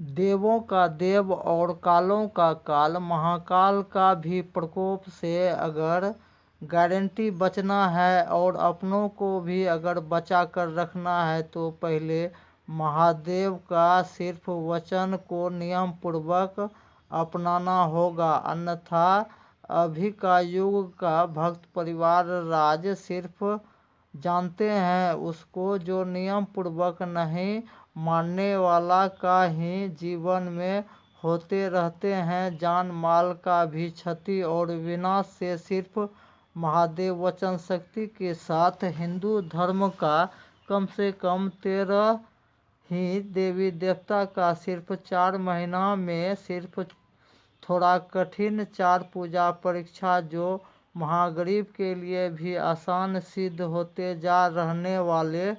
देवों का देव और कालों का काल, महाकाल का भी प्रकोप से अगर गारंटी बचना है और अपनों को भी अगर बचा कर रखना है तो पहले महादेव का सिर्फ वचन को नियम पूर्वक अपनाना होगा, अन्यथा अभी का युग का भक्त परिवार राज सिर्फ जानते हैं उसको, जो नियम पूर्वक नहीं मानने वाला का ही जीवन में होते रहते हैं जान माल का भी क्षति और विनाश से। सिर्फ महादेव वचन शक्ति के साथ हिंदू धर्म का कम से कम 13 ही देवी देवता का सिर्फ 4 महीना में सिर्फ थोड़ा कठिन 4 पूजा परीक्षा जो महागरीब के लिए भी आसान सिद्ध होते जा रहने वाले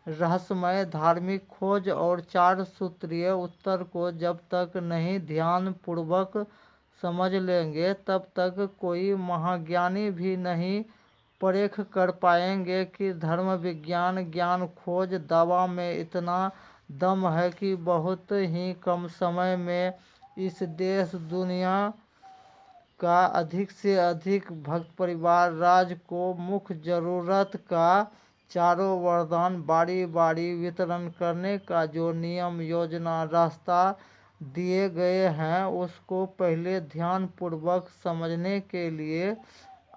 रहस्यमय धार्मिक खोज और 4 सूत्रीय उत्तर को जब तक नहीं ध्यान पूर्वक समझ लेंगे तब तक कोई महाज्ञानी भी नहीं परख कर पाएंगे कि धर्म विज्ञान ज्ञान खोज दावा में इतना दम है कि बहुत ही कम समय में इस देश दुनिया का अधिक से अधिक भक्त परिवार राज को मुख्य जरूरत का चारों वरदान बारी बारी वितरण करने का जो नियम योजना रास्ता दिए गए हैं उसको पहले ध्यान पूर्वक समझने के लिए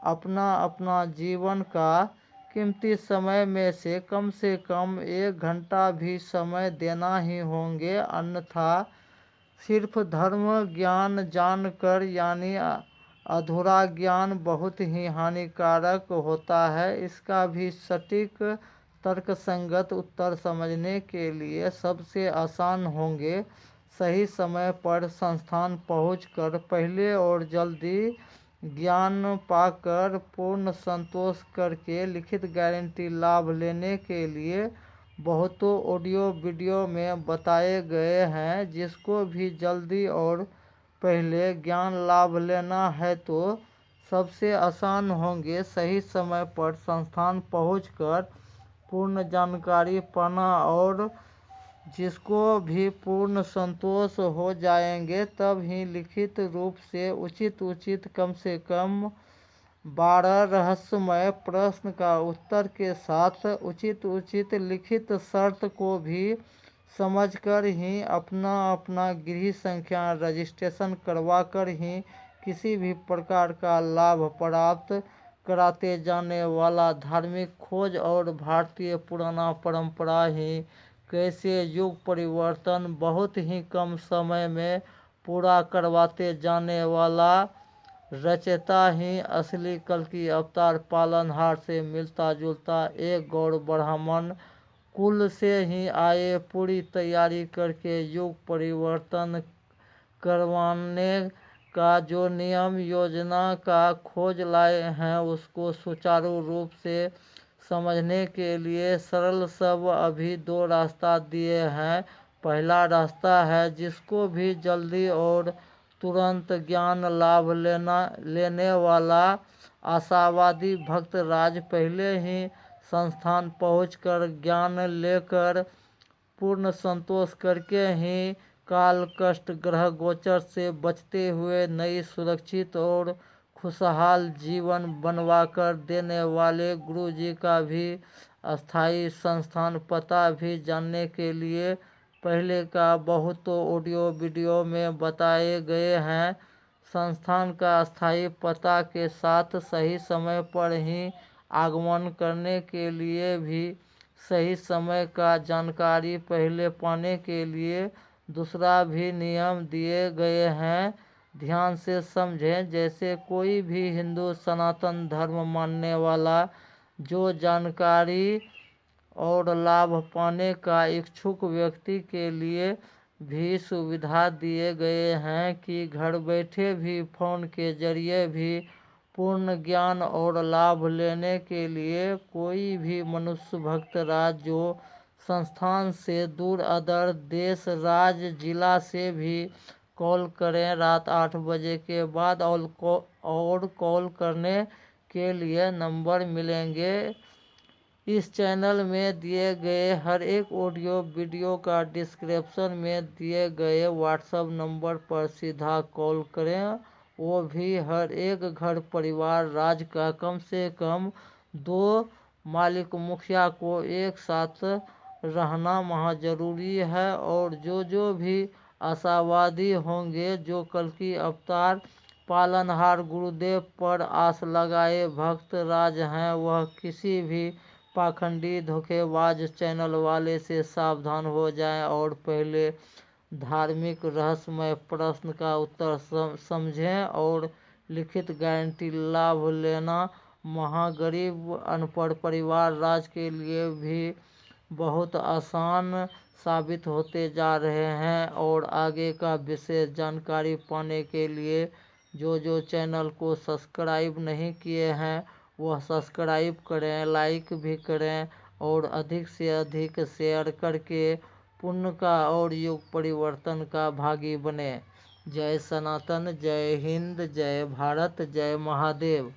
अपना अपना जीवन का कीमती समय में से कम 1 घंटा भी समय देना ही होंगे, अन्यथा सिर्फ धर्म ज्ञान जानकर यानी अधूरा ज्ञान बहुत ही हानिकारक होता है। इसका भी सटीक तर्कसंगत उत्तर समझने के लिए सबसे आसान होंगे सही समय पर संस्थान पहुंचकर पहले और जल्दी ज्ञान पाकर पूर्ण संतोष करके लिखित गारंटी लाभ लेने के लिए बहुतों ऑडियो वीडियो में बताए गए हैं। जिसको भी जल्दी और पहले ज्ञान लाभ लेना है तो सबसे आसान होंगे सही समय पर संस्थान पहुंचकर पूर्ण जानकारी पाना, और जिसको भी पूर्ण संतोष हो जाएंगे तब ही लिखित रूप से उचित कम से कम 12 रहस्यमय प्रश्न का उत्तर के साथ उचित लिखित शर्त को भी समझकर ही अपना अपना गृह संख्या रजिस्ट्रेशन करवाकर ही किसी भी प्रकार का लाभ प्राप्त कराते जाने वाला धार्मिक खोज और भारतीय पुराना परंपरा ही कैसे युग परिवर्तन बहुत ही कम समय में पूरा करवाते जाने वाला रचयिता ही असली कल्कि अवतार पालनहार से मिलता जुलता एक गौड़ ब्राह्मण कुल से ही आए, पूरी तैयारी करके युग परिवर्तन करवाने का जो नियम योजना का खोज लाए हैं उसको सुचारू रूप से समझने के लिए सरल सब अभी 2 रास्ता दिए हैं। पहला रास्ता है जिसको भी जल्दी और तुरंत ज्ञान लाभ लेने वाला आशावादी भक्त राज पहले ही संस्थान पहुंचकर ज्ञान लेकर पूर्ण संतोष करके ही काल कष्ट ग्रह गोचर से बचते हुए नई सुरक्षित और खुशहाल जीवन बनवाकर देने वाले गुरु जी का भी अस्थाई संस्थान पता भी जानने के लिए पहले का बहुतों ऑडियो वीडियो में बताए गए हैं। संस्थान का अस्थाई पता के साथ सही समय पर ही आगमन करने के लिए भी सही समय का जानकारी पहले पाने के लिए दूसरा भी नियम दिए गए हैं। ध्यान से समझें। जैसे कोई भी हिंदू सनातन धर्म मानने वाला जो जानकारी और लाभ पाने का इच्छुक व्यक्ति के लिए भी सुविधा दिए गए हैं कि घर बैठे भी फोन के जरिए भी पूर्ण ज्ञान और लाभ लेने के लिए कोई भी मनुष्य भक्त राज जो संस्थान से दूर अदर देश राज्य जिला से भी कॉल करें रात 8 बजे के बाद, और कॉल करने के लिए नंबर मिलेंगे इस चैनल में दिए गए हर एक ऑडियो वीडियो का डिस्क्रिप्शन में दिए गए व्हाट्सएप नंबर पर सीधा कॉल करें। वो भी हर एक घर परिवार राज्य का कम से कम 2 मालिक मुखिया को एक साथ रहना महा जरूरी है। और जो भी आशावादी होंगे, जो कल की अवतार पालनहार गुरुदेव पर आस लगाए भक्त राज हैं, वह किसी भी पाखंडी धोखेबाज चैनल वाले से सावधान हो जाएं और पहले धार्मिक रहस्यमय प्रश्न का उत्तर समझें और लिखित गारंटी लाभ लेना। महागरीब अनपढ़ परिवार राज्य के लिए भी बहुत आसान साबित होते जा रहे हैं। और आगे का विशेष जानकारी पाने के लिए जो चैनल को सब्सक्राइब नहीं किए हैं वह सब्सक्राइब करें, लाइक भी करें और अधिक से अधिक शेयर करके पुण्य का और युग परिवर्तन का भागी बने। जय सनातन, जय हिंद, जय भारत, जय महादेव।